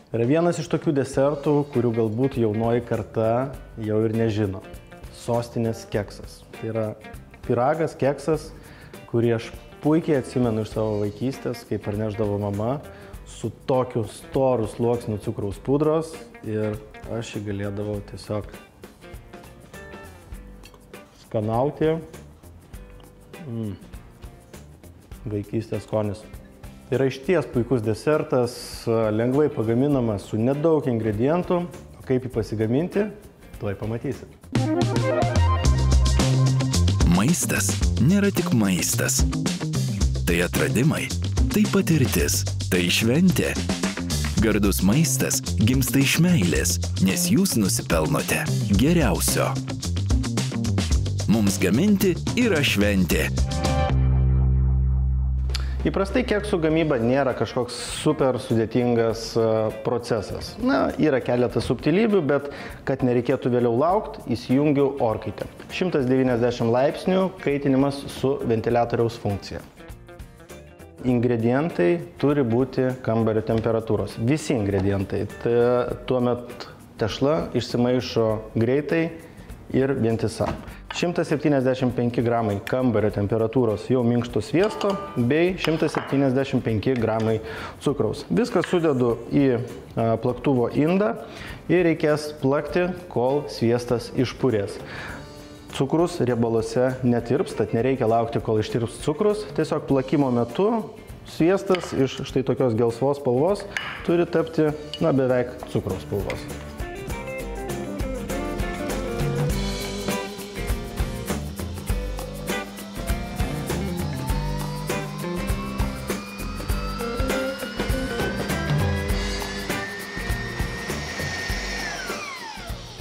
Yra vienas iš tokių desertų, kurių galbūt jaunoji karta jau ir nežino. Sostinės keksas. Tai yra pyragas, keksas, kurį aš puikiai atsimenu iš savo vaikystės, kai parnešdavo mama, su tokiu storu sluoksniu cukraus pudros ir aš jį galėdavau tiesiog skanauti. Vaikystės skonis. Tai yra išties puikus desertas, lengvai pagaminamas su nedaug ingredientų. O kaip jį pasigaminti, tuoj pamatysit. Maistas nėra tik maistas. Tai atradimai, tai patirtis, tai šventė. Gardus maistas gimsta iš meilės, nes jūs nusipelnote geriausio. Mums gaminti yra šventė. Įprastai keksų gamyba nėra kažkoks super sudėtingas procesas. Yra keletas subtilybių, bet kad nereikėtų vėliau laukti, įsijungiu orkaitę. 190 laipsnių kaitinimas su ventiliatoriaus funkcija. Ingredientai turi būti kambario temperatūros. Visi ingredientai. Tuomet tešla išsimaišo greitai ir vientisa. 175 gramai kambario temperatūros jau minkšto sviesto bei 175 gramai cukraus. Viską sudedu į plaktuvo indą ir reikės plakti, kol sviestas išpurės. Cukrus riebaluose netirps, tad nereikia laukti, kol ištirps cukrus. Tiesiog plakimo metu sviestas iš štai tokios gelsvos spalvos turi tapti beveik cukraus spalvos.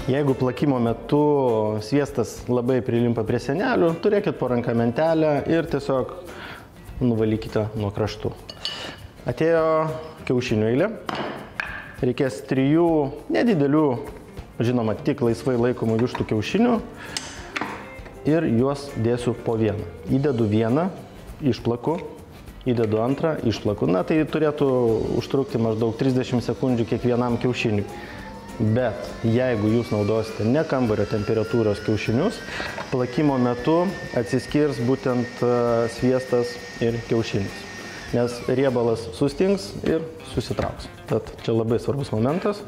Jeigu plakimo metu sviestas labai prilimpa prie sienelių, turėkit po ranką mentelę ir tiesiog nuvalykite nuo kraštų. Atėjo kiaušinių eilė. Reikės 3 nedidelių, žinoma, tik laisvai laikomų vištų kiaušinių ir juos dėsiu po vieną. Įdedu vieną, išplaku, įdedu antrą, išplaku. Tai turėtų užtrukti maždaug 30 sekundžių kiekvienam kiaušiniui. Bet jeigu jūs naudosite ne kambario temperatūros kiaušinius, plakimo metu atsiskirs būtent sviestas ir kiaušinis, nes riebalas sustings ir susitrauks. Tad čia labai svarbus momentas.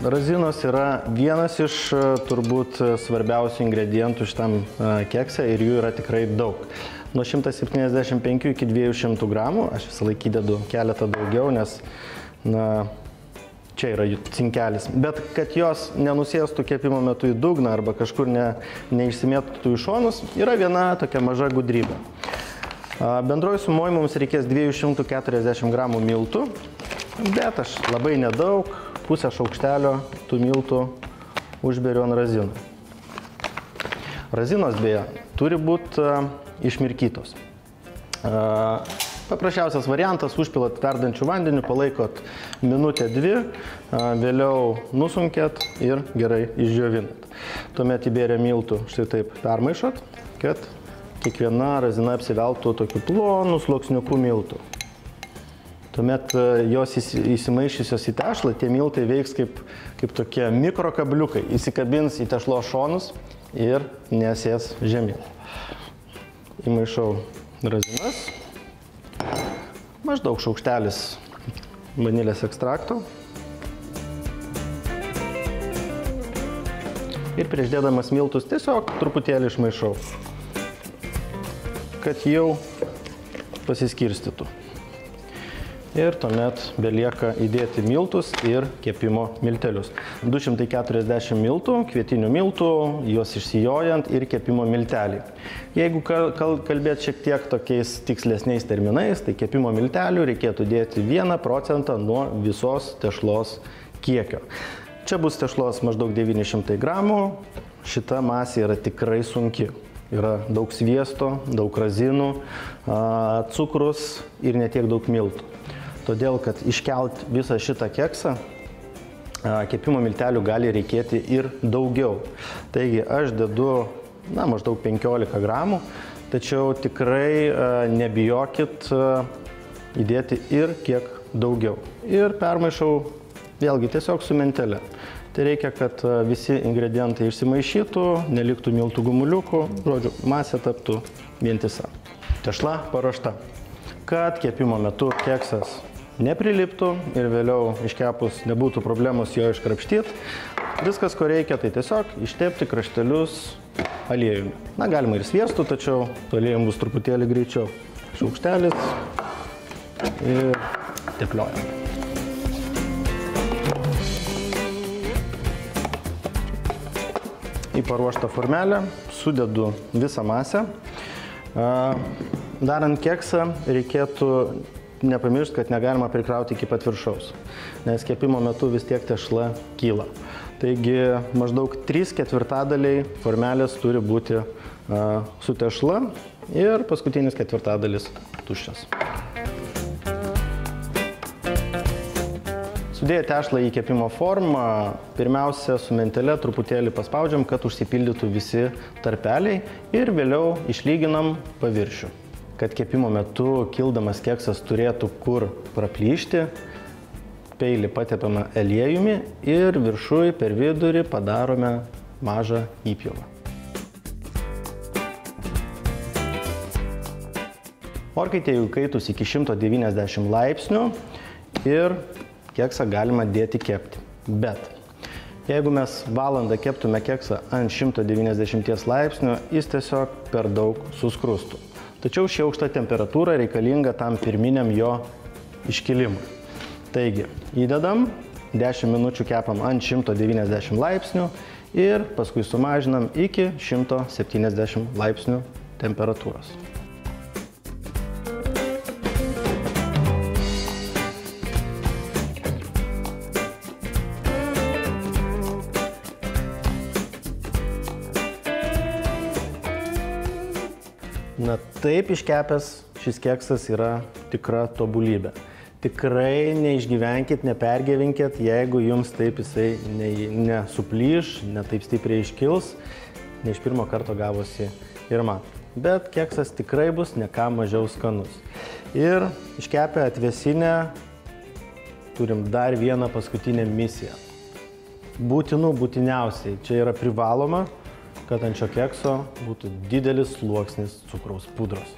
Razinos yra vienas iš turbūt svarbiausių ingredientų šitam kekse ir jų yra tikrai daug. Nuo 175 iki 200 gramų, aš visą laiką įdedu keletą daugiau, nes čia yra cinkelis. Bet kad jos nenusėstų kepimo metu į dugną arba kažkur neišsimėtų į šonus, yra viena tokia maža gudrybė. Bendroji sumoj mums reikės 240 gramų miltų, bet aš labai nedaug, pusę šaukštelio tų miltų užberiu ant razinų. Razinos beje turi būti išmirkytos. Paprasčiausias variantas – užpilat verdančių vandeniu, palaikot minutę 2, vėliau nusunkėt ir gerai išdžiovinat. Tuomet įbėrę miltų štai taip permaišot, kad kiekviena razina apsiveltų tokiu plonu sluoksniuku miltų. Tuomet jos įsimaišysios į tešlą, tie miltai veiks kaip tokie mikrokabliukai, įsikabins į tešlos šonus ir nesės žemyn. Įmaišau razinas, maždaug šaukštelis vanilės ekstrakto. Ir prieš dėdamas miltus tiesiog truputėlį išmaišau, kad jau pasiskirstytų. Ir tuomet belieka įdėti miltus ir kepimo miltelius. 240 miltų, kvietinių miltų, juos išsijojant ir kepimo milteliai. Jeigu kalbėt šiek tiek tokiais tikslesniais terminais, tai kepimo miltelių reikėtų dėti 1% nuo visos tešlos kiekio. Čia bus tešlos maždaug 900 gramų, šita masė yra tikrai sunki. Yra daug sviesto, daug razinų, cukrus ir netiek daug miltų. Todėl, kad iškelt visą šitą keksą, kepimo miltelių gali reikėti ir daugiau. Taigi aš dedu maždaug 15 gramų, tačiau tikrai nebijokit įdėti ir kiek daugiau. Ir permaišau vėlgi tiesiog su mentele. Tai reikia, kad visi ingredientai išsimaišytų, neliktų miltų gumuliukų, žodžiu, masė taptų vientisa. Tešla paruošta. Kad kepimo metu keksas nepriliptų ir vėliau iškepus nebūtų problemos jo iškrapštyti, viskas, ko reikia, tai tiesiog ištepti kraštelius aliejumi. Galima ir sviestu, tačiau su aliejum bus truputėlį greičiau. Šaukštelis ir tepliojam. Į paruoštą formelę sudedu visą masę. Darant keksą reikėtų nepamiršti, kad negalima prikrauti iki pat viršaus, nes kepimo metu vis tiek tešla kyla. Taigi maždaug 3/4 formelės turi būti su tešla ir paskutinis 1/4 tuščias. Sudėję tešlą į kepimo formą, pirmiausia su mentele truputėlį paspaudžiam, kad užsipildytų visi tarpeliai ir vėliau išlyginam paviršių. Kad kepimo metu kildamas keksas turėtų kur praplyšti, peilį patepame aliejumi ir viršui per vidurį padarome mažą įpjovą. Orkaitė jau įkaitus iki 190 laipsnių ir keksą galima dėti kepti. Bet jeigu mes valandą keptume keksą ant 190 laipsnių, jis tiesiog per daug suskrustų. Tačiau ši aukšta temperatūra reikalinga tam pirminiam jo iškilimui. Taigi, įdedam, 10 minučių kepam ant 190 laipsnių ir paskui sumažinam iki 170 laipsnių temperatūros. Taip iškepęs šis keksas yra tikra tobulybė. Tikrai neišgyvenkit, nepergyvenkit, jeigu jums taip jisai nesuplyš, ne taip stipriai iškils, ne iš pirmo karto gavosi ir man. Bet keksas tikrai bus ne ką mažiau skanus. Ir iškepę atvėsinę turim dar vieną paskutinę misiją. Būtiniausiai, čia yra privaloma, kad ant šio kekso būtų didelis sluoksnis cukraus pudros.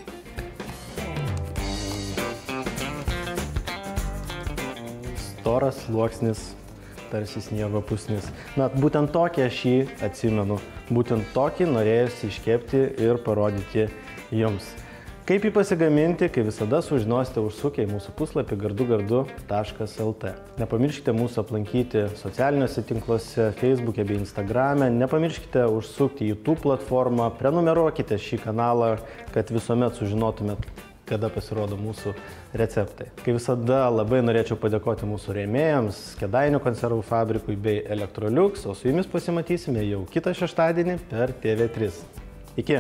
Storas sluoksnis, tarsi sniego pusnis. Būtent tokį aš jį atsimenu. Būtent tokį norėjusi iškepti ir parodyti jums. Kaip jį pasigaminti, kaip visada sužinosite užsukę į mūsų puslapį gardugardu.lt. Nepamirškite mūsų aplankyti socialiniuose tinkluose, Facebook'e bei Instagram'e. Nepamirškite užsukti į YouTube platformą, prenumeruokite šį kanalą, kad visuomet sužinotumėt, kada pasirodo mūsų receptai. Kaip visada labai norėčiau padėkoti mūsų rėmėjams, Kėdainių konservų fabrikui bei Electrolux, o su jumis pasimatysime jau kitą šeštadienį per TV3. Iki!